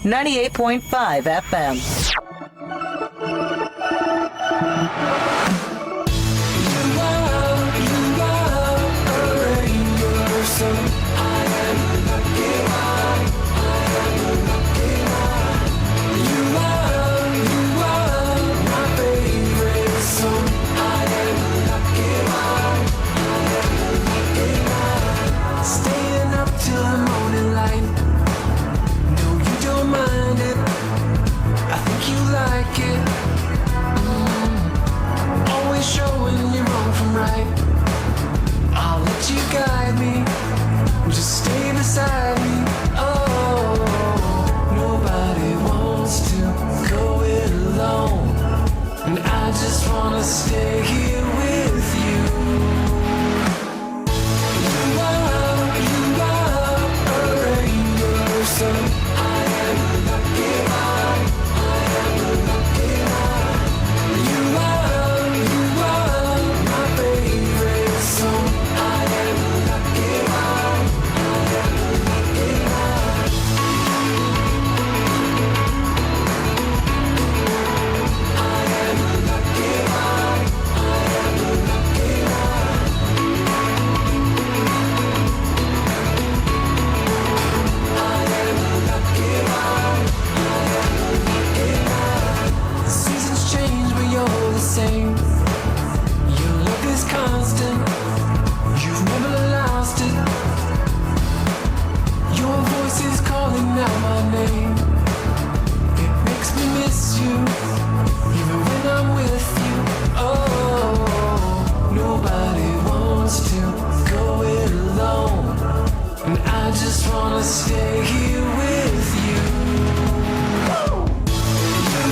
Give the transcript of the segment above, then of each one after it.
Radio, 98.5 FM. Guide me, just stay beside me. Oh, nobody wants to go it alone, and I just wanna stay here with you. You are a rainbow, so I am a lucky one. I am a lucky one. You are my favorite song. I am a lucky one. I am a lucky one. I am a lucky one. I am a lucky one. I am a lucky one. I am a lucky one. Seasons change, but you're the same. Your love is constant. You've never lost it. Your voice is calling out my name. It makes me miss you, even when I'm with you. Oh, nobody wants to go it alone, and I just wanna stay here with you. You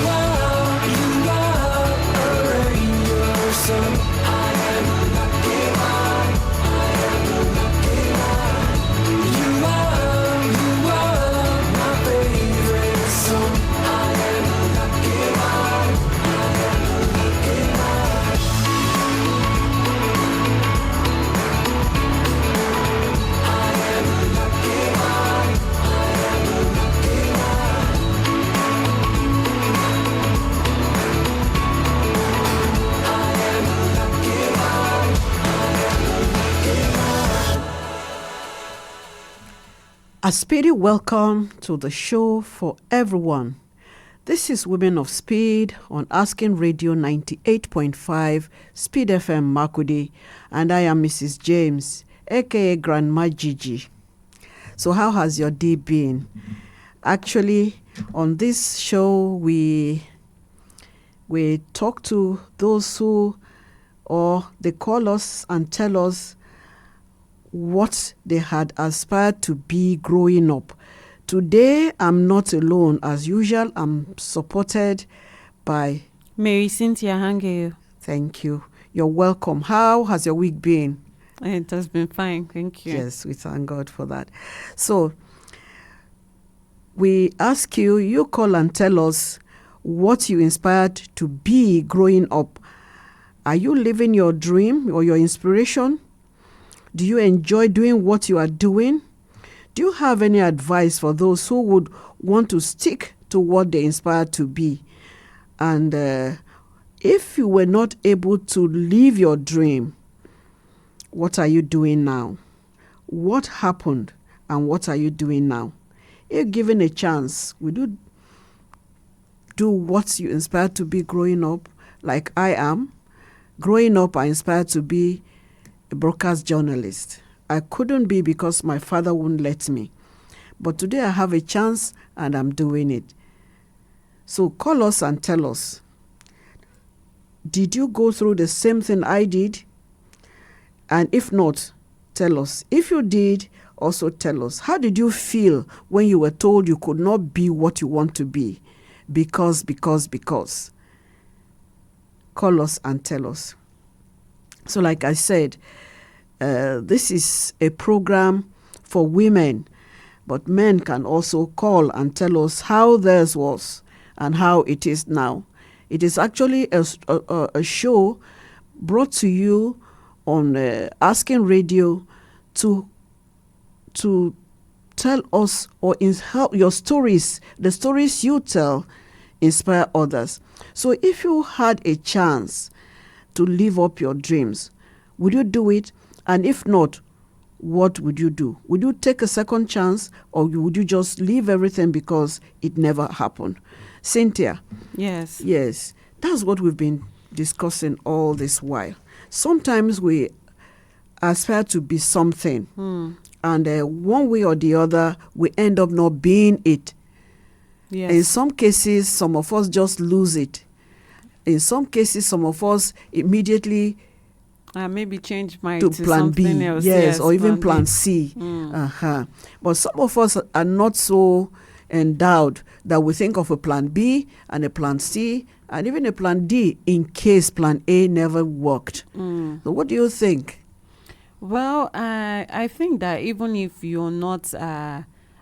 are a rainbow, so I am a lucky one. I am a lucky one. You are my favorite song. I am a lucky one. I am a lucky one. I am a lucky one. I am a lucky one. I am a lucky one. I am a lucky one. A speedy welcome to the show for everyone. This is Women of Speed on Asking Radio 98.5 Speed FM Makudi, and I am Mrs. James, A.K.A. Grandma Jighjigh. So how has your day been? Actually, on this show, we talk to those who, or they call us and tell us what they had aspired to be growing up. Today, I'm not alone. As usual, I'm supported by... Marysyntia Hangeior. Thank you. You're welcome. How has your week been? It has been fine, thank you. Yes, we thank God for that. So, we ask you, you call and tell us what you inspired to be growing up. Are you living your dream or your inspiration? Do you enjoy doing what you are doing? Do you have any advice for those who would want to stick to what they inspired to be? And if you were not able to live your dream, what are you doing now? What happened and what are you doing now? If given a chance, would you do what you inspired to be growing up, like I am? Growing up, I inspired to be a broadcast journalist. I couldn't be because my father wouldn't let me. But today I have a chance and I'm doing it. So call us and tell us, did you go through the same thing I did? And if not, tell us. If you did, also tell us. How did you feel when you were told you could not be what you want to be? Because. Call us and tell us. So like I said, this is a program for women, but men can also call and tell us how theirs was and how it is now. It is actually a show brought to you on Asking Radio to tell us or help your stories, the stories you tell, inspire others. So if you had a chance to live up your dreams, would you do it? And if not, what would you do? Would you take a second chance, or would you just leave everything because it never happened? Cynthia. Yes. Yes, that's what we've been discussing all this while. Sometimes we aspire to be something, and one way or the other, we end up not being it. Yes. In some cases, some of us just lose it. In some cases, some of us immediately Maybe change my to plan B, something else. yes, or even B. plan C. But some of us are not so endowed that we think of a plan B and a plan C and even a plan D in case plan A never worked. So what do you think? Well, I think that even if you're not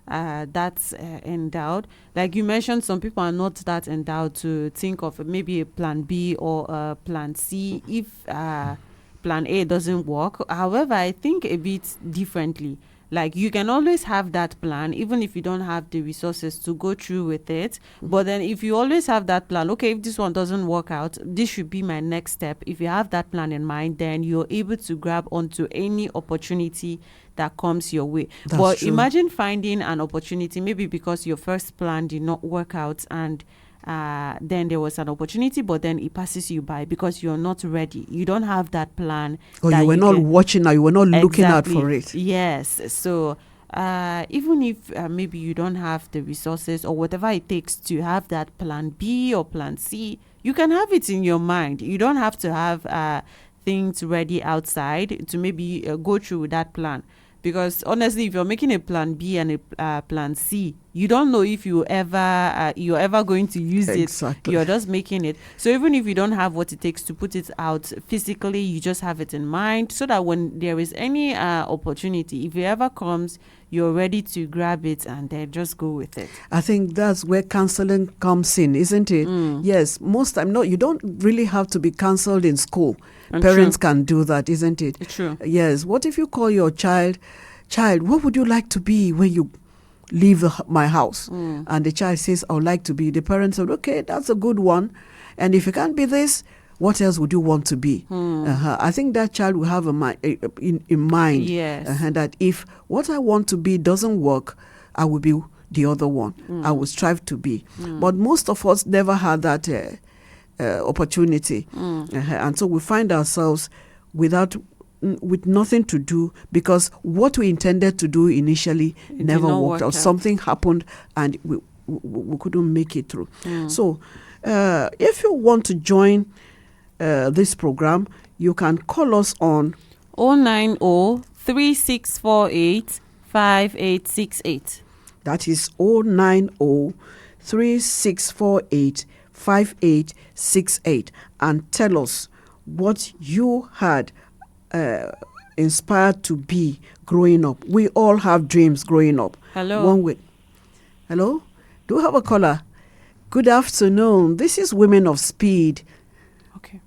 that endowed, like you mentioned, some people are not that endowed to think of maybe a plan B or a plan C if plan A doesn't work. However, I think a bit differently. Like you can always have that plan, even if you don't have the resources to go through with it. But then if you always have that plan, okay, if this one doesn't work out, this should be my next step. If you have that plan in mind, then you're able to grab onto any opportunity that comes your way. But true. Imagine finding an opportunity, maybe because your first plan did not work out, and then there was an opportunity, but then it passes you by because you're not ready. You don't have that plan. Or you were not watching, or you were not looking out for it. Yes. So even if maybe you don't have the resources or whatever it takes to have that plan B or plan C, you can have it in your mind. You don't have to have things ready outside to maybe go through with that plan. Because honestly, if you're making a plan B and a plan C, you don't know if you're ever going to use Exactly. it. You're just making it. So even if you don't have what it takes to put it out physically, you just have it in mind, so that when there is any opportunity, if it ever comes, you're ready to grab it and then just go with it. I think that's where counseling comes in, isn't it? Yes, most time, no, you don't really have to be counseled in school. And Parents true. can do that, isn't it? It's true. Yes. What if you call your child, what would you like to be when you leave my house? And the child says, I would like to be. The parent said, okay, that's a good one. And if you can't be this, what else would you want to be? I think that child will have in mind Yes. that if what I want to be doesn't work, I will be the other one. I will strive to be. But most of us never had that opportunity. And so we find ourselves with nothing to do, because what we intended to do initially never worked out. Something happened and we couldn't make it through. So if you want to join this program, you can call us on 090-3648-5868. That is 090-3648-5868, and tell us what you had inspired to be growing up. We all have dreams growing up. Hello. One way. Hello? Do we have a caller? Good afternoon. This is Women of Speed. Okay.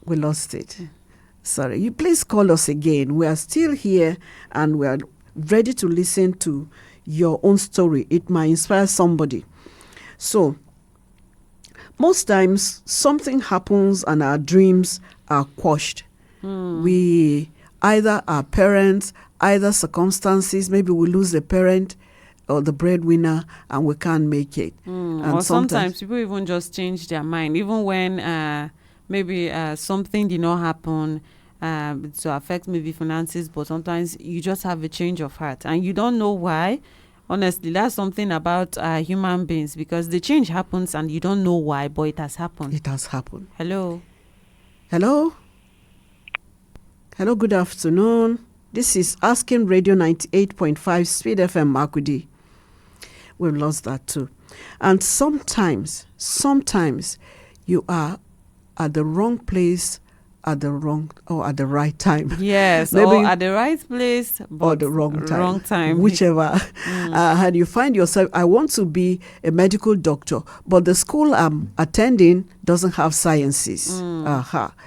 We lost it. Sorry. You please call us again. We are still here and we are ready to listen to your own story. It might inspire somebody. So, most times something happens and our dreams are quashed. We either our parents, either circumstances, maybe we lose the parent or the breadwinner and we can't make it. And Or sometimes people even just change their mind, even when maybe something did not happen to affect maybe finances, but sometimes you just have a change of heart and you don't know why. Honestly, that's something about human beings, because the change happens and you don't know why, but it has happened. It has happened. Hello. Hello? Hello, good afternoon. This is Asking Radio 98.5 Speed FM Makudi. We've lost that too. And sometimes you are at the wrong place at the wrong or at the right time. Yes, Maybe or at the right place, but or the wrong time. Wrong time. Whichever. And you find yourself, I want to be a medical doctor, but the school I'm attending doesn't have sciences.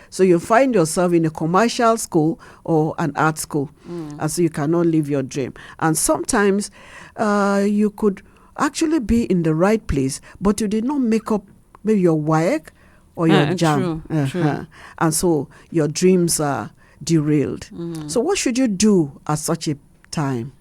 So you find yourself in a commercial school or an art school, and so you cannot live your dream. And sometimes you could actually be in the right place, but you did not make up maybe your WAEC or your JAM. True. And so your dreams are derailed. So what should you do at such a time?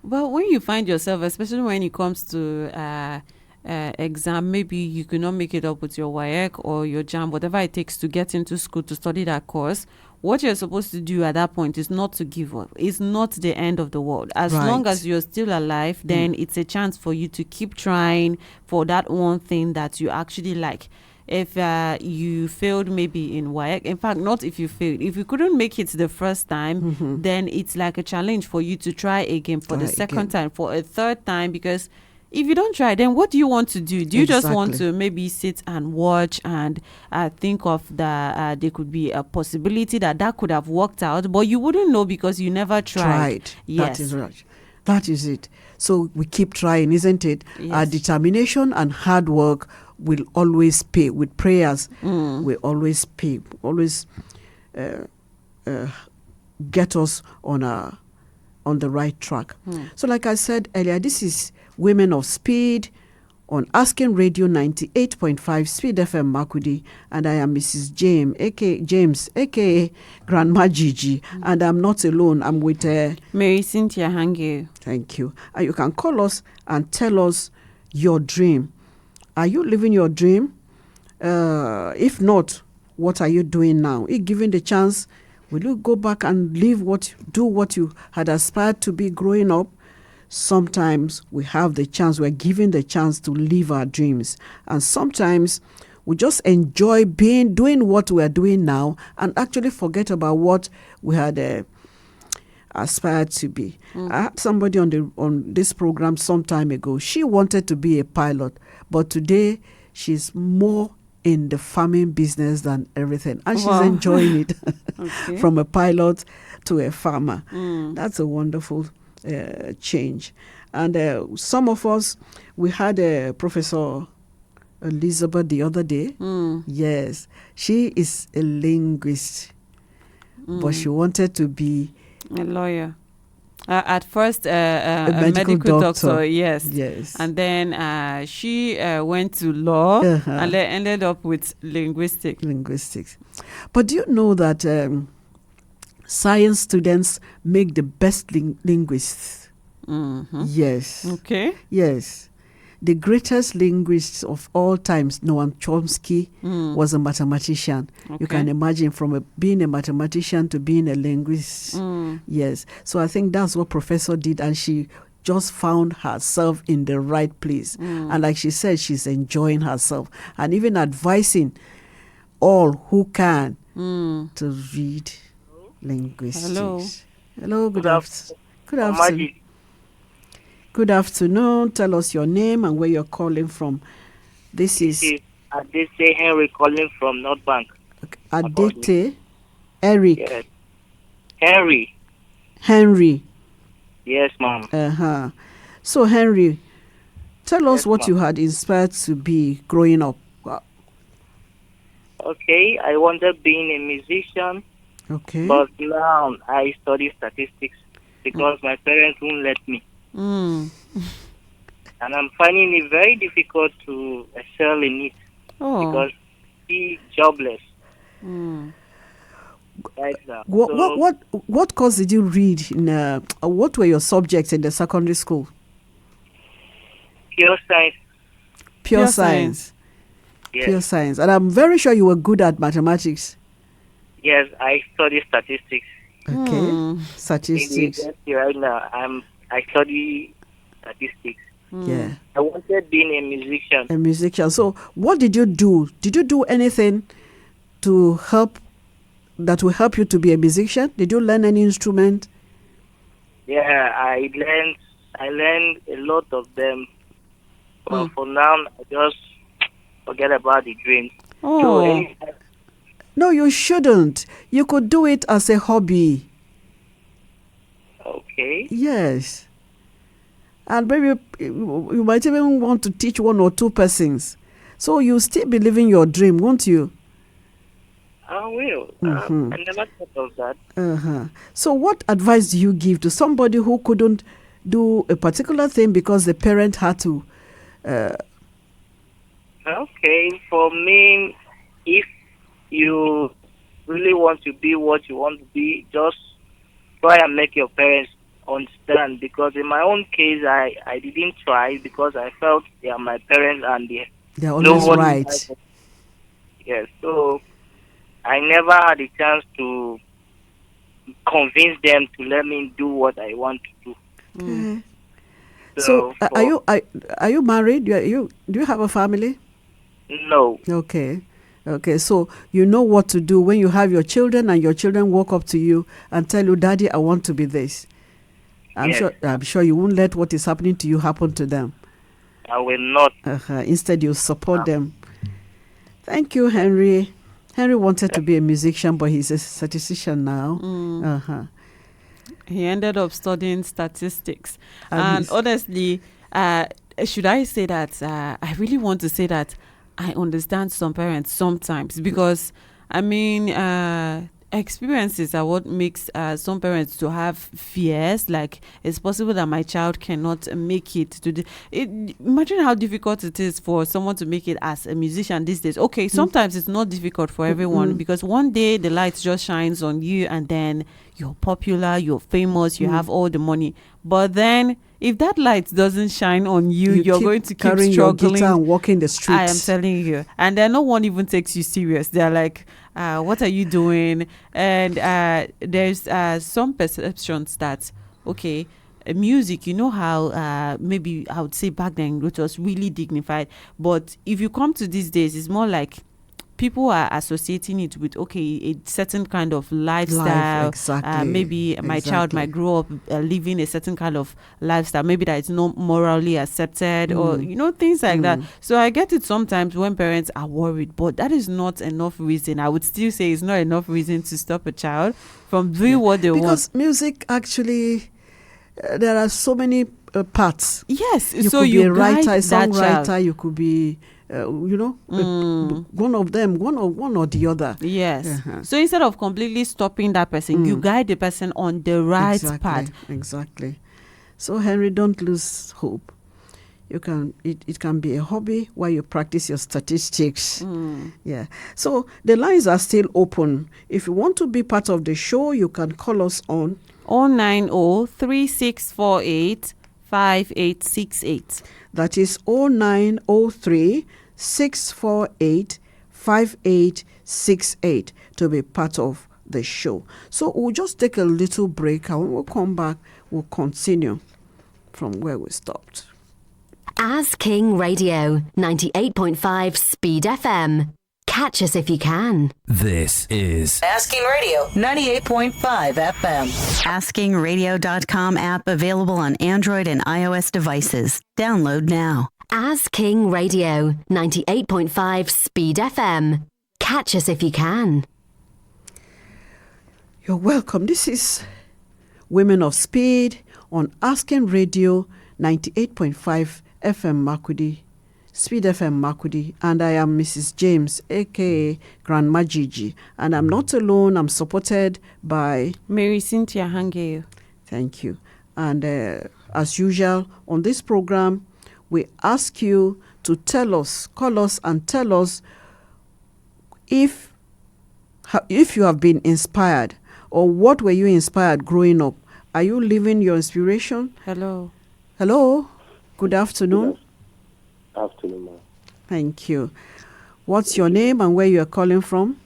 Well, when you find yourself, especially when it comes to exam, maybe you could not make it up with your WAEC or your JAM, whatever it takes to get into school to study that course. What you're supposed to do at that point is not to give up. It's not the end of the world. As long as you're still alive, then it's a chance for you to keep trying for that one thing that you actually like. If you failed maybe in WAEC, in fact, not if you failed, if you couldn't make it the first time, then it's like a challenge for you to try again for the second time, for a third time, because if you don't try, then what do you want to do? Do you just want to maybe sit and watch and think of the there could be a possibility that could have worked out, but you wouldn't know because you never tried. Yes. That is right. That is it. So we keep trying, isn't it? Yes. Our determination and hard work will always pay. With prayers, will always pay. Always get us on the right track. So like I said earlier, this is Women of Speed on Asking Radio 98.5 Speed FM Makudi, and I am Mrs. James, A.K.A. Grandma Jighjigh, and I'm not alone. I'm with Marysyntia Hangeior. Thank you. And you can call us and tell us your dream. Are you living your dream? If not, what are you doing now? If given the chance, will you go back and do what you had aspired to be growing up? Sometimes we have the chance, we're given the chance to live our dreams. And sometimes we just enjoy doing what we're doing now and actually forget about what we had aspired to be. I had somebody on this program some time ago. She wanted to be a pilot, but today she's more in the farming business than everything. And she's enjoying it from a pilot to a farmer. That's a wonderful change. And some of us, we had Professor Elizabeth the other day. Yes, she is a linguist, but she wanted to be a lawyer. At first, a medical doctor, yes. And then she went to law and then ended up with linguistics. But do you know that science students make the best linguists? Yes. Okay. Yes. The greatest linguist of all times, Noam Chomsky, was a mathematician. Okay. You can imagine from being a mathematician to being a linguist. Yes. So I think that's what Professor did, and she just found herself in the right place. And like she said, she's enjoying herself and even advising all who can to read linguistics. Hello. Good afternoon. Good afternoon. Tell us your name and where you're calling from. This is Adete Henry calling from North Bank. Adete Eric. Yes. Henry. Yes, ma'am. So Henry, tell us what you had inspired to be growing up. Okay, I wanted being a musician. Okay. But now I study statistics because my parents won't let me. And I'm finding it very difficult to excel in it because I'm jobless. Right now. What course did you read? What were your subjects in the secondary school? Pure science. Pure science. Yes. Pure science. And I'm very sure you were good at mathematics. Yes, I study statistics. Okay. Statistics. Right now, I study statistics. Yeah. I wanted being a musician. A musician. So what did you do? Did you do anything that will help you to be a musician? Did you learn any instrument? Yeah, I learned a lot of them. But for now, I just forget about the dreams. So No, you shouldn't. You could do it as a hobby. Okay. Yes. And maybe you might even want to teach one or two persons. So you still be living your dream, won't you? I will. Mm-hmm. I never thought of that. Uh-huh. So what advice do you give to somebody who couldn't do a particular thing because the parent had to? Okay, for me, if you really want to be what you want to be, just try and make your parents understand. Because in my own case, I didn't try because I felt they are my parents and They're no always one. right. Yes, so I never had a chance to convince them to let me do what I want to do. Okay. So So for are you married? Do you have a family? no, Okay. Okay, so you know what to do when you have your children and your children walk up to you and tell you, Daddy, I want to be this. yes, I'm sure you won't let what is happening to you happen to them. I will not. Instead, you support them. Thank you, Henry. Henry wanted to be a musician, but he's a statistician now. He ended up studying statistics. And And honestly, should I say that I really want to say that I understand some parents sometimes, because I mean, experiences are what makes some parents to have fears. Like, it's possible that my child cannot make it to imagine how difficult it is for someone to make it as a musician these days. Okay, sometimes it's not difficult for everyone, because one day the light just shines on you and then you're popular, you're famous, you have all the money. But then if that light doesn't shine on you, you're keep going to keep carrying struggling. your guitar and walking the streets. I am telling you. And then no one even takes you serious. They're like, what are you doing? And there's some perceptions that, okay, music, you know how maybe I would say back then it was really dignified. But if you come to these days, it's more like people are associating it with, okay, a certain kind of lifestyle. Exactly. Maybe my child might grow up living a certain kind of lifestyle, maybe that is not morally accepted, or things like that. So I get it sometimes when parents are worried, but that is not enough reason. I would still say it's not enough reason to stop a child from doing what they want. Because music actually, there are so many parts. Yes, you so could be you a writer, a guide that songwriter. child. You could be, one of them, one or the other. Yes. So instead of completely stopping that person, you guide the person on the right path. Exactly. So Henry, don't lose hope. You can. It can be a hobby while you practice your statistics. Yeah. So the lines are still open. If you want to be part of the show, you can call us on 090-3648-5868. That is 0903-648-5868 to be part of the show. So we'll just take a little break, and when we'll come back, we'll continue from where we stopped. As King Radio, 98.5 Speed FM. Catch us if you can. This is Asking Radio 98.5 FM. AskingRadio.com app available on Android and iOS devices. Download now. As King Radio, 98.5 Speed FM. Catch us if you can. You're welcome. This is Women of Speed on Asking Radio 98.5 FM Makurdi, Speed FM Makurdi, and I am Mrs. James, A.K.A. Grandma Jighjigh, and I'm not alone. I'm supported by Marysyntia Hangeior. Thank you. And as usual, on this program, we ask you to call us and tell us if you have been inspired, or what were you inspired growing up. Are you living your inspiration? Hello. Good afternoon. Good afternoon, ma'am. Thank you. What's your name and where you are calling from?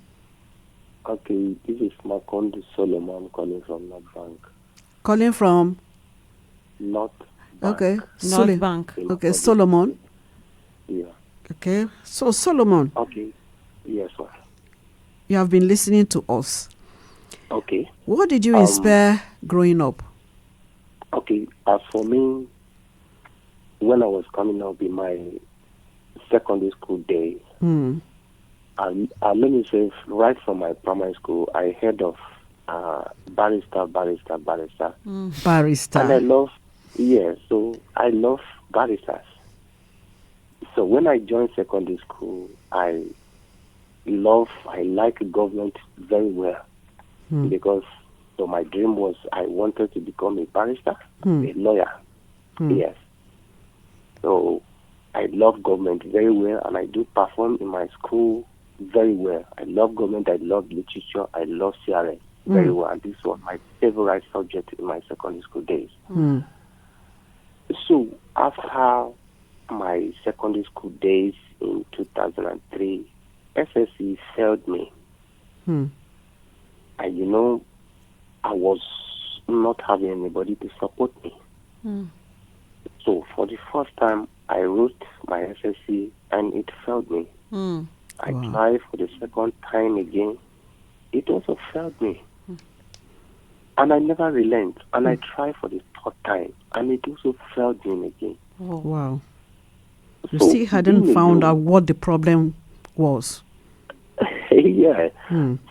Okay, this is Makondi Solomon. I'm calling from North Bank. Calling from? North Bank. Okay. North Bank. Okay, Solomon. Yeah. Okay. So, Solomon. Okay. Yes, ma'am. You have been listening to us. Okay. What did you inspire growing up? Okay, as for me, when I was coming up in my secondary school days, let me say, right from my primary school, I heard of barrister. Barrister. And I love, so I love barristers. So when I joined secondary school, I like government very well because my dream was I wanted to become a barrister, a lawyer. Yes. So I love government very well, and I do perform in my school very well. I love government, I love literature, I love CRS very well, and this was my favorite subject in my secondary school days. So after my secondary school days in 2003, SSC failed me. And I was not having anybody to support me. So for the first time, I wrote my SSC and it failed me. I tried for the second time again. It also failed me. And I never relent. And I tried for the third time and it also failed me again. Wow. You So still hadn't found out alone- what the problem was. Yeah.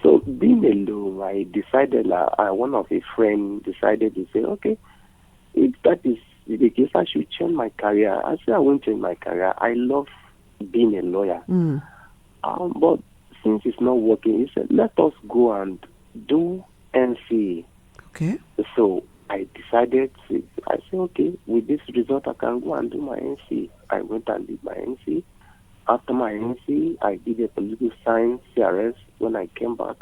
So being alone, I decided, one of a friend decided to say, okay, if that is the case, I should change my career. I said I won't change my career. I love being a lawyer. But since it's not working, he said, let us go and do NCE. Okay. So I decided, I said, okay, with this result, I can go and do my NCE. I went and did my NCE. After my NCE, I did a political science CRS. When I came back,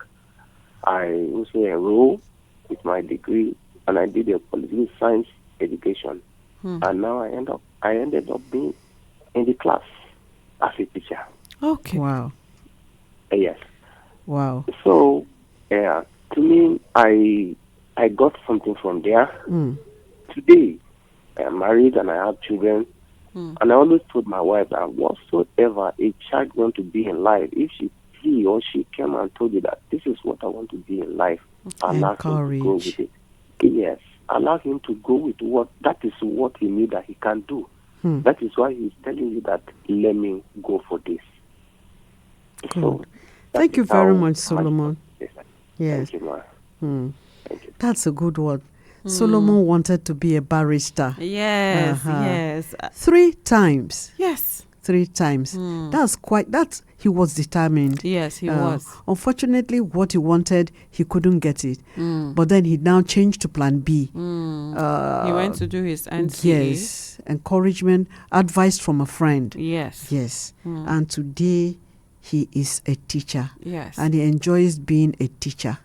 I also enrolled with my degree, and I did a political science education. And now I ended up being in the class as a teacher. Okay. Wow. Yes. Wow. So, to me, I got something from there. Today, I am married and I have children. And I always told my wife that whatsoever a child wants to be in life, if he or she came and told you that this is what I want to be in life, allow him to go with it. Yes. Allow him to go with that is what he knew that he can do. That is why he's telling you that let me go for this. So, Thank you very much, Solomon. Yes. Thank you, Ma. Thank you. That's a good one. Solomon wanted to be a barrister. Yes, yes. 3 times. Yes. 3 times. He was determined. Yes, he was. Unfortunately, what he wanted, he couldn't get it. But then he now changed to plan B. He went to do his NCA. Yes. Encouragement, advice from a friend. Yes. Yes. And today, he is a teacher. Yes. And he enjoys being a teacher.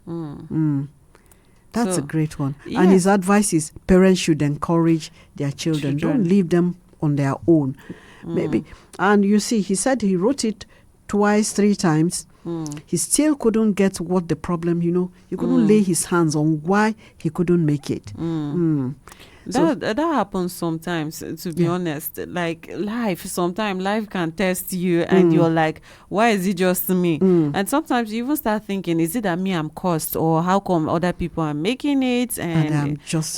That's a great one. Yeah. And his advice is parents should encourage their children. Don't leave them on their own. Maybe. And you see, he said he wrote it twice, 3 times. He still couldn't get what the problem, he couldn't lay his hands on why he couldn't make it. That happens sometimes, to be honest. Like sometimes life can test you and you're like, why is it just me? And sometimes you even start thinking, is it that me I'm cursed, or how come other people are making it and I'm just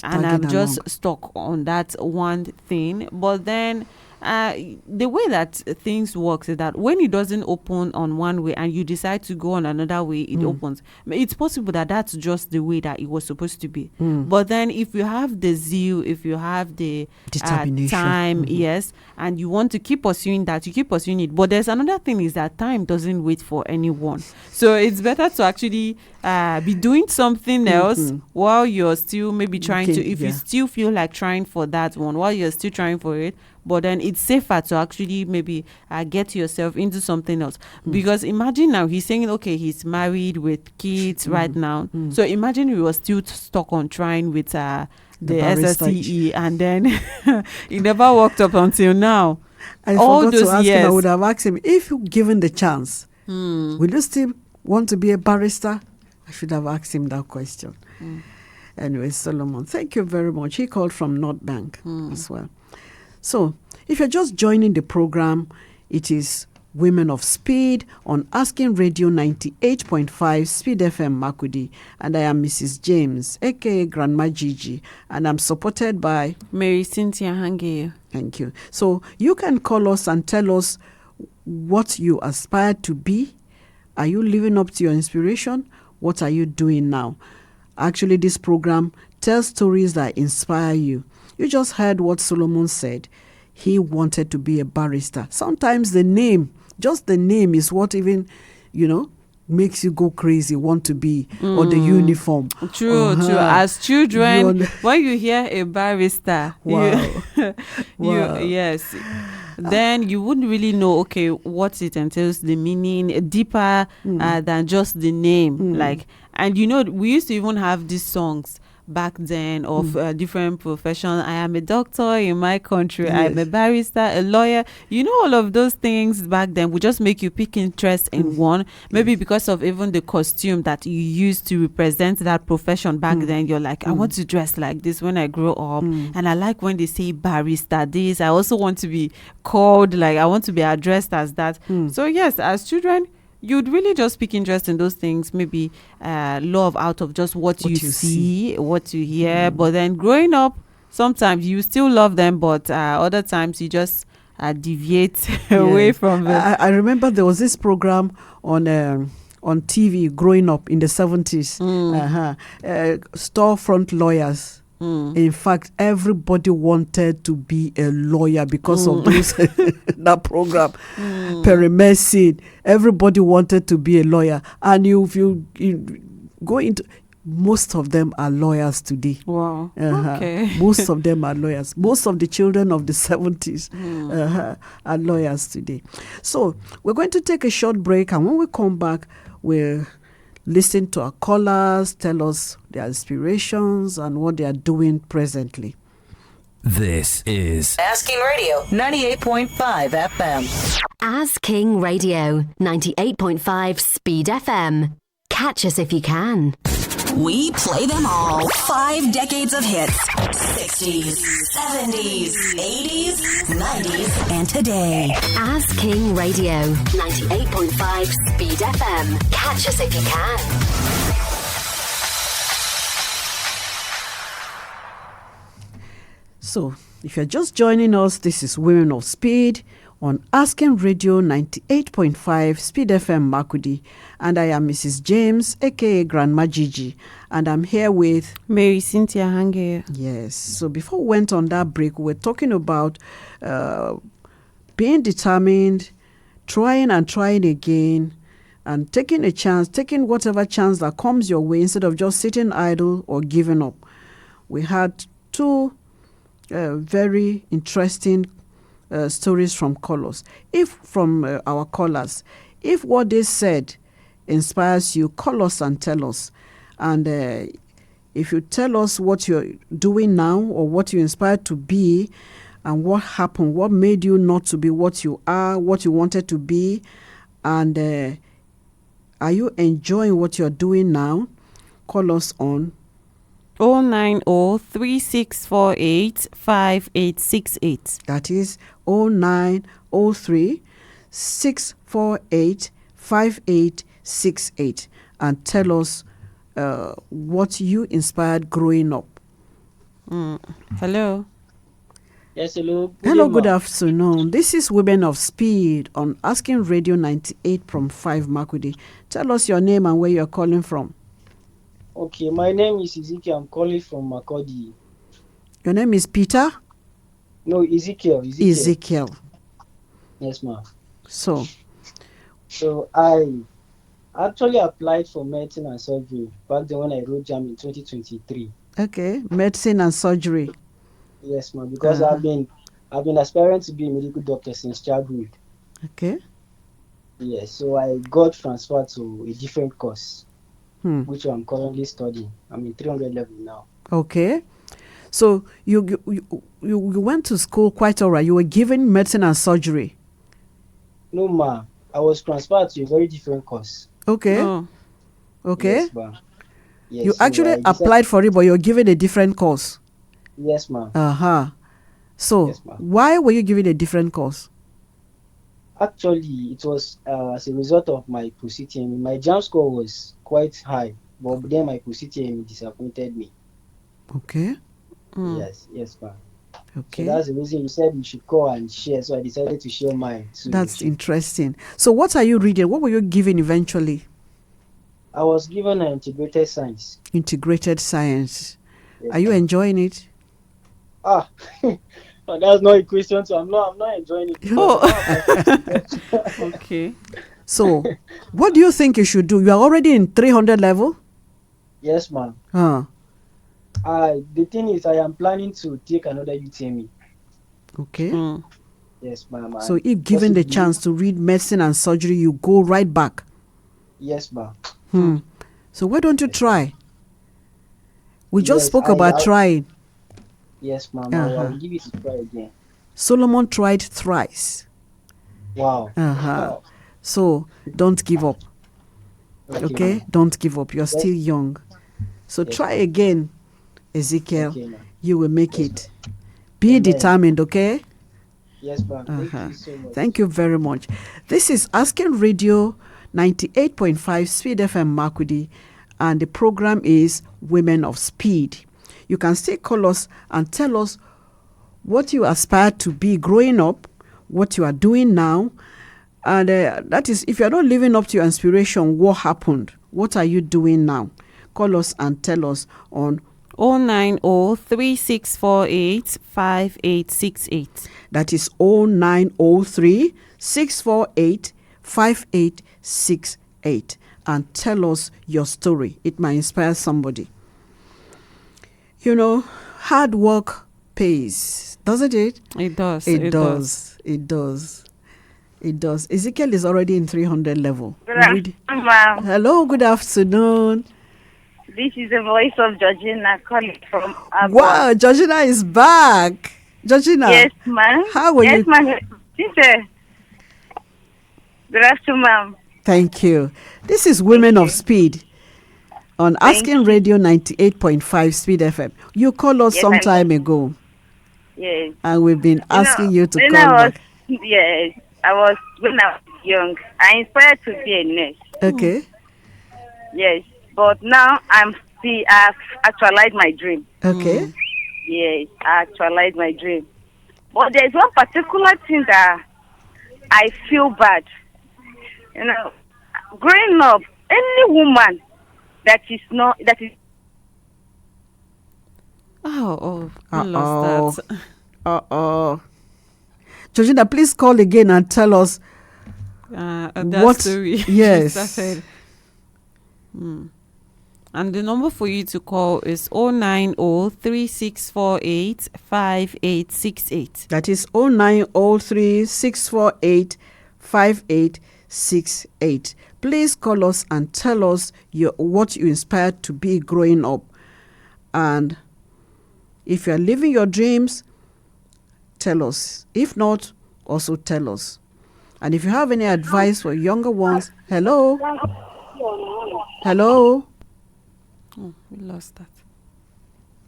stuck on that one thing? But then the way that things works is that when it doesn't open on one way and you decide to go on another way, it opens. It's possible that that's just the way that it was supposed to be. But then if you have the zeal, if you have the determination, time, yes, and you want to keep pursuing that, you keep pursuing it. But there's another thing, is that time doesn't wait for anyone. So it's better to actually be doing something else while you're still maybe trying to, if you still feel like trying for that one, while you're still trying for it. But then it's safer to actually maybe get yourself into something else. Because imagine now he's saying, okay, he's married with kids right now. So imagine he was still stuck on trying with the SSCE, and then he never worked up until now. I forgot to ask him, I would have asked him, if given the chance, will you still want to be a barrister? I should have asked him that question. Anyway, Solomon, thank you very much. He called from North Bank as well. So, if you're just joining the program, it is Women of Speed on Asking Radio 98.5 Speed FM Makudi. And I am Mrs. James, A.K.A. Grandma Jighjigh. And I'm supported by Marysyntia Hangeior. Thank you. So, you can call us and tell us what you aspire to be, Are you living up to your inspiration? What are you doing now? Actually, this program tells stories that inspire you. You just heard what Solomon said. He wanted to be a barrister. Sometimes the name, just the name, is what even, makes you go crazy, want to be, or the uniform. True. As children, when you hear a barrister, wow. yes, then you wouldn't really know, okay, what it entails, the meaning deeper than just the name. And we used to even have these songs back then of different professions. I am a doctor in my country. Yes. I am a barrister, a lawyer. All of those things back then would just make you pick interest in one. Maybe because of even the costume that you used to represent that profession back then. You're like, I want to dress like this when I grow up. And I like when they say barrister this. I also want to be called, I want to be addressed as that. So yes, as children, you'd really just pick interest in those things, maybe love out of just what you see, what you hear. But then growing up, sometimes you still love them, but other times you just deviate away from them. I remember there was this program on TV growing up in the 70s, storefront lawyers. In fact, everybody wanted to be a lawyer because of those that program. Perimedicine, everybody wanted to be a lawyer. And if you go into, most of them are lawyers today. Wow. Okay. Most of them are lawyers. Most of the children of the 70s are lawyers today. So we're going to take a short break, and when we come back, we'll listen to our callers, tell us their inspirations and what they are doing presently. This is Asking Radio 98.5 FM. As King Radio 98.5 Speed FM. Catch us if you can. We play them all. 5 decades of hits. 60s, 70s, 80s, 90s, and today. As King Radio 98.5 Speed FM. Catch us if you can. So, if you're just joining us, this is Women of Speed on Asking Radio 98.5 Speed FM Makudi. And I am Mrs. James, A.K.A. Grandma Jighjigh. And I'm here with Marysyntia Hangeior. Yes. So before we went on that break, we were talking about being determined, trying and trying again, and taking a chance, taking whatever chance that comes your way instead of just sitting idle or giving up. We had two very interesting stories from callers. From our callers, if what they said inspires you, call us and tell us. And if you tell us what you're doing now or what you inspired to be and what happened, what made you not to be what you are, what you wanted to be, and are you enjoying what you're doing now, call us on 090-3648-5868. That is 0903-648-5868. And tell us what you inspired growing up. Hello. Yes, hello. Hello, good afternoon. This is Women of Speed on Asking Radio 98.5 Makudi. Tell us your name and where you're calling from. Okay, my name is Ezekiel. I'm calling from Makodi. Your name is Peter? No, Ezekiel. Ezekiel. Yes, ma'am. So I actually applied for medicine and surgery back then when I wrote JAM in 2023. Okay, medicine and surgery. Yes, ma'am. Because I've been aspiring to be a medical doctor since childhood. Okay. Yes, so I got transferred to a different course. Which I'm currently studying. I'm in 300 level now. Okay. So you went to school quite all right. You were given medicine and surgery. No, ma'am. I was transferred to a very different course. Okay. Oh. Okay. Yes, ma'am. Yes, you actually applied for it, but you're given a different course. Yes, ma'am. So yes, ma'am. Why were you given a different course? Actually, it was as a result of my PCTM. My JAM score was quite high, but then my PCTM disappointed me. Okay. Yes, ma'am. Okay. So that's the reason you said you should call and share. So I decided to share mine. That's interesting. So what are you reading? What were you given eventually? I was given an integrated science. Integrated science. Yes, Are you enjoying it? Oh, that's not a question. So I'm not enjoying it. Okay. So, what do you think you should do? You are already in 300 level? Yes, ma'am. The thing is, I am planning to take another UTME. Okay. Yes, ma'am. So, if given the chance to read medicine and surgery, you go right back. Yes, ma'am. So, why don't you try? We just spoke about trying. Yes, ma'am. I will give it a try again. Solomon tried thrice. Wow. So, don't give up. Okay? Don't give up. You're still young. So, try again, Ezekiel. You will make it. Be determined, okay? Yes, ma'am. Thank you so much. Thank you very much. This is Asking Radio 98.5 Speed FM Makudi, and the program is Women of Speed. You can still call us and tell us what you aspire to be growing up, what you are doing now, and that is, if you are not living up to your inspiration, what happened? What are you doing now? Call us and tell us on 090-3648-5868. That is 0903-648-5868. And tell us your story. It might inspire somebody. You know, hard work pays, doesn't it? It does. It does. Ezekiel is already in 300 level. Good afternoon, ma'am. Hello, good afternoon. This is the voice of Georgina calling from Abba. Wow, Georgina is back. Georgina. Yes, ma'am. How are you? Yes, ma'am. Sister. Good afternoon, ma'am. Thank you. This is Women of Speed on Asking Radio 98.5 Speed FM. You called us some time ago. Yes. And we've been asking you to when call back. Yes, when I was young, I inspired to be a nurse. Okay. Yes, but now I've actualized my dream. Okay. Yes, I actualized my dream. But there's one particular thing that I feel bad. You know, growing up, any woman that is. I lost that. Georgina, please call again and tell us that story. Yes. And the number for you to call is 090-3648-5868. That is 090-3648-5868. Please call us and tell us what you inspired to be growing up. And if you are living your dreams, tell us. If not, also tell us. And if you have any advice for younger ones, hello? Hello? Oh, we lost that.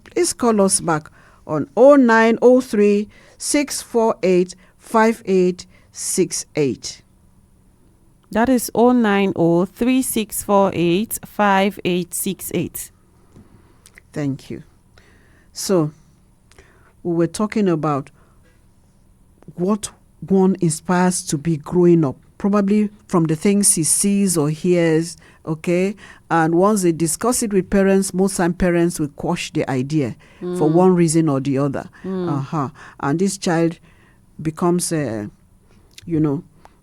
Please call us back on 0903-648-5868. That is 090-3648-5868. Thank you. So, we were talking about what one inspires to be growing up, probably from the things he sees or hears, okay? And once they discuss it with parents, most time parents will quash the idea for one reason or the other. And this child becomes,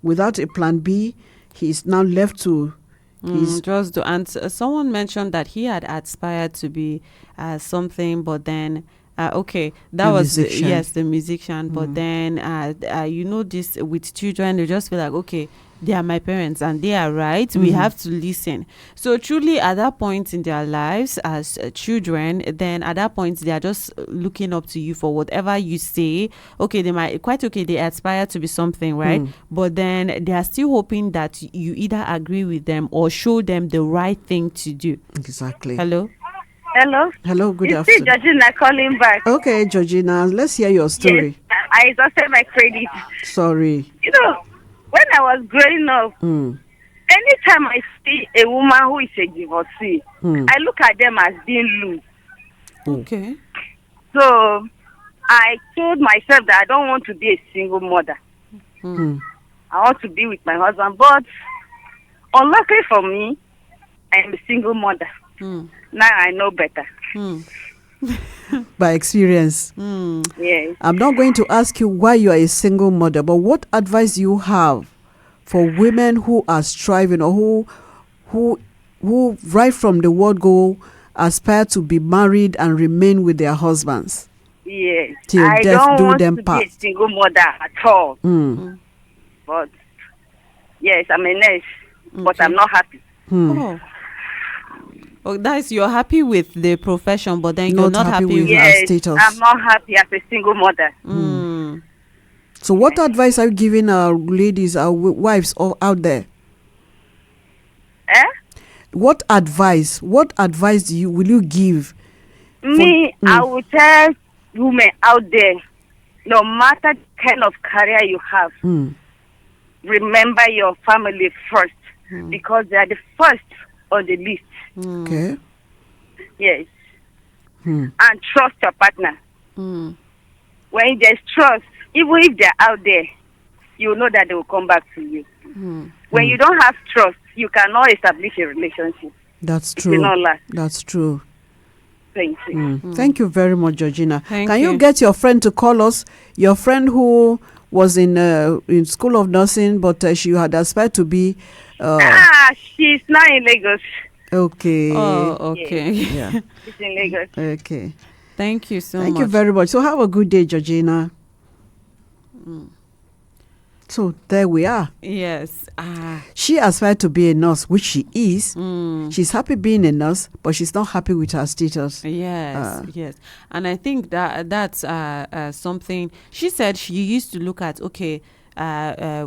without a plan B, he is now left to just to answer. Someone mentioned that he had aspired to be something, but then that was the musician. But then this with children, they just feel like, okay, they are my parents and they are right. We have to listen. So truly, at that point in their lives as children, then at that point they are just looking up to you for whatever you say. Okay, they aspire to be something, right? But then they are still hoping that you either agree with them or show them the right thing to do. Exactly. Hello, good afternoon. It's Georgina calling back. Okay, Georgina, let's hear your story. Yes, I exhausted my credit. Sorry. When I was growing up, anytime I see a woman who is a divorcee, I look at them as being loose. Okay. So I told myself that I don't want to be a single mother. I want to be with my husband, but unluckily for me, I am a single mother. Now I know better. By experience. Yes. I'm not going to ask you why you are a single mother, but what advice do you have for women who are striving or who right from the word go aspire to be married and remain with their husbands? Yes. Till I death don't do want them to part. be a single mother at all. But yes, I'm a nurse, but I'm not happy. Oh, that's, you're happy with the profession, but then you're not happy with yes, status. I'm not happy as a single mother. So what advice are you giving our ladies, our wives out there? What advice will you give? I will tell women out there, no matter the kind of career you have, remember your family first, because they are the first on the list. Okay. Yes. And trust your partner. When there's trust, even if they're out there, you know that they will come back to you. When you don't have trust, you cannot establish a relationship. That's It true. will not last. That's true. Thank you. Thank you very much, Georgina. Thank Can you you. get your friend to call us? Your friend who was in School of Nursing, but she had aspired to be. She's now in Lagos. Okay. Oh, okay. Yeah. She's in Lagos. Okay. Thank you so much. Thank you very much. So have a good day, Georgina. So there we are. Yes. She aspired to be a nurse, which she is. She's happy being a nurse, but she's not happy with her status. Yes, yes. And I think that's something. She said she used to look at,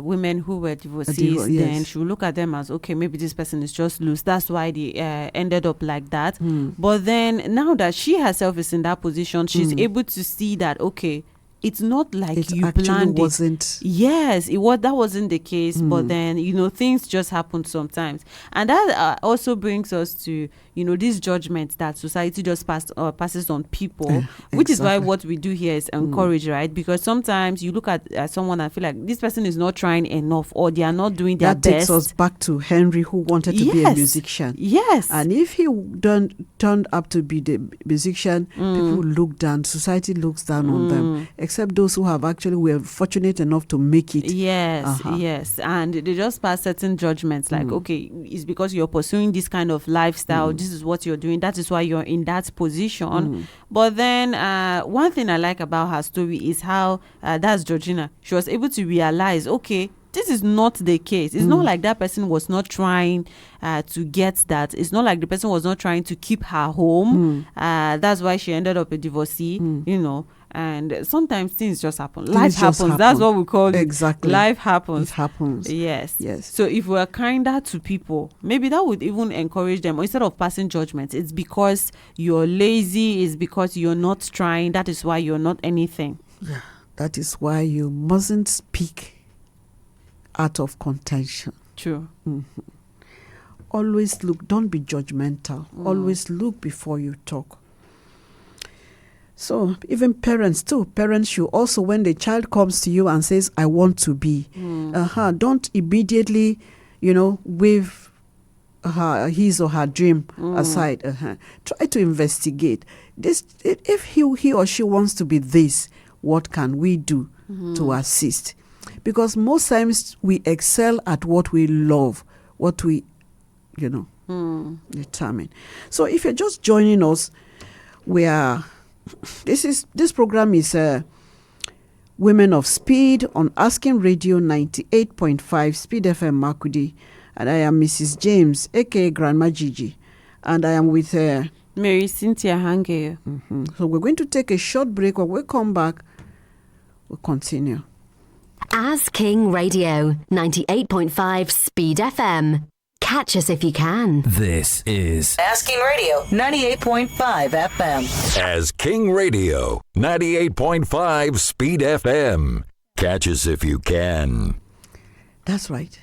women who were divorcees, then yes. she would look at them as, okay, maybe this person is just loose. That's why they ended up like that. But then now that she herself is in that position, she's able to see that, okay, it's not like It you actually planned wasn't. Yes, that wasn't the case. But then, things just happen sometimes. And that also brings us to, this judgment that society just passes on people, which is why what we do here is encourage, right? Because sometimes you look at someone and feel like this person is not trying enough, or they are not doing their best. That takes us back to Henry, who wanted to be a musician. Yes. And if he turned up to be the musician, people look down, society looks down on them, except those who have actually were fortunate enough to make it. Yes, yes. And they just pass certain judgments like, okay, it's because you're pursuing this kind of lifestyle, this is what you're doing, that is why you're in that position. But then one thing I like about her story is how that's Georgina. She was able to realize, okay, this is not the case. It's not like that person was not trying to get that. It's not like the person was not trying to keep her home. That's why she ended up a divorcee, And sometimes things just happen. Life happens. That's what we call it. Exactly. Life happens. It happens. Yes. Yes. So if we're kinder to people, maybe that would even encourage them. Or instead of passing judgment, it's because you're lazy, it's because you're not trying. That is why you're not anything. Yeah. That is why you mustn't speak out of contention. True. Always look, don't be judgmental. Always look before you talk. So even parents too. Parents should also, when the child comes to you and says, I want to be, don't immediately, wave his or her dream aside. Try to investigate. This, if he or she wants to be this, what can we do to assist? Because most times we excel at what we love, what we, determine. So if you're just joining us, this program is Women of Speed on Asking Radio 98.5 Speed FM Makudi, and I am Mrs. James, A.K.A. Grandma Jighjigh, and I am with Marysyntia Hangeior. So we're going to take a short break. When we come back, we'll continue. As King Radio 98.5 Speed FM. Catch us if you can. This is Asking Radio 98.5 FM. As King Radio 98.5 Speed FM. Catch us if you can. That's right.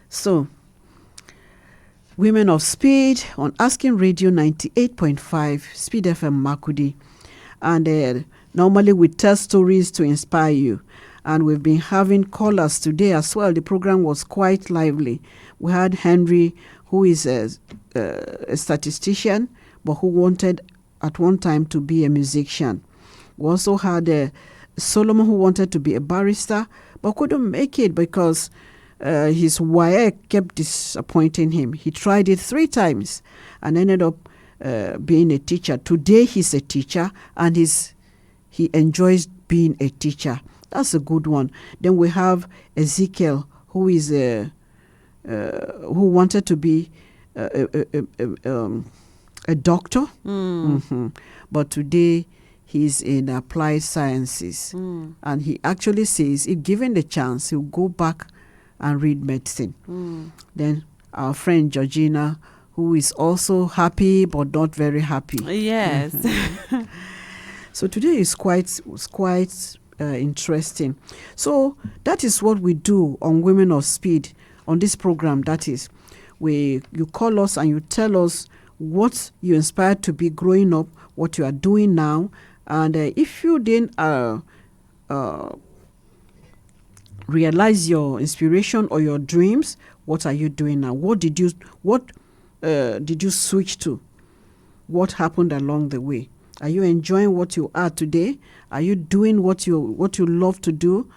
So, Women of Speed on Asking Radio 98.5 Speed FM Makudi. And normally we tell stories to inspire you. And we've been having callers today as well. The program was quite lively. We had Henry, who is a statistician, but who wanted at one time to be a musician. We also had Solomon, who wanted to be a barrister, but couldn't make it because his wife kept disappointing him. He tried it 3 times and ended up being a teacher. Today he's a teacher, and he enjoys being a teacher. That's a good one. Then we have Ezekiel, who is who wanted to be a doctor, but today he's in applied sciences, and he actually says if given the chance, he'll go back and read medicine. Then our friend Georgina, who is also happy but not very happy. Yes. So today is quite interesting. So that is what we do on Women of Speed on this program. That is, you call us and you tell us what you inspired to be growing up, what you are doing now, and if you didn't realize your inspiration or your dreams, what are you doing now? What did you switch to? What happened along the way? Are you enjoying what you are today? Are you doing what you love to do?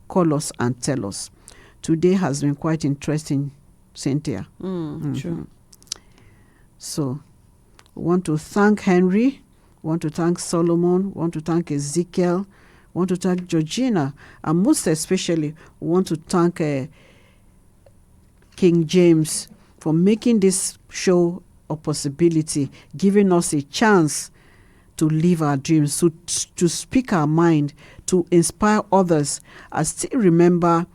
Call us and tell us. Today has been quite interesting, Cynthia. True. So, we want to thank Henry, want to thank Solomon, want to thank Ezekiel, want to thank Georgina, and most especially, we want to thank King James for making this show a possibility, giving us a chance to live our dreams, to speak our mind, to inspire others. I still remember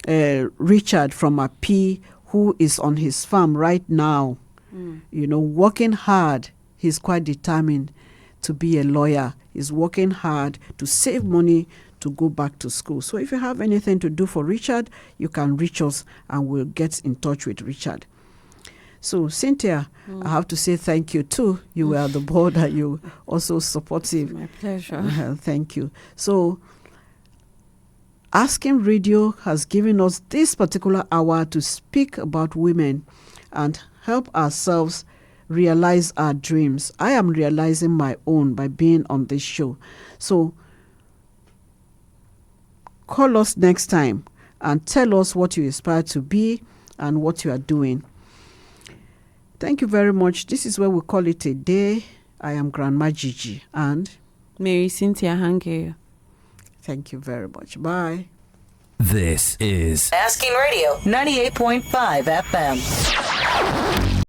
Richard from Api, who is on his farm right now, working hard. He's quite determined to be a lawyer. He's working hard to save money to go back to school. So if you have anything to do for Richard, you can reach us and we'll get in touch with Richard. So, Cynthia, I have to say thank you too. You were the board and you also supportive. My pleasure. Thank you. So, Asking Radio has given us this particular hour to speak about women and help ourselves realize our dreams. I am realizing my own by being on this show. So, call us next time and tell us what you aspire to be and what you are doing. Thank you very much. This is where we call it a day. I am Grandma Jighjigh and Marysyntia Hangeior. Thank you very much. Bye. This is Asking Radio 98.5 FM.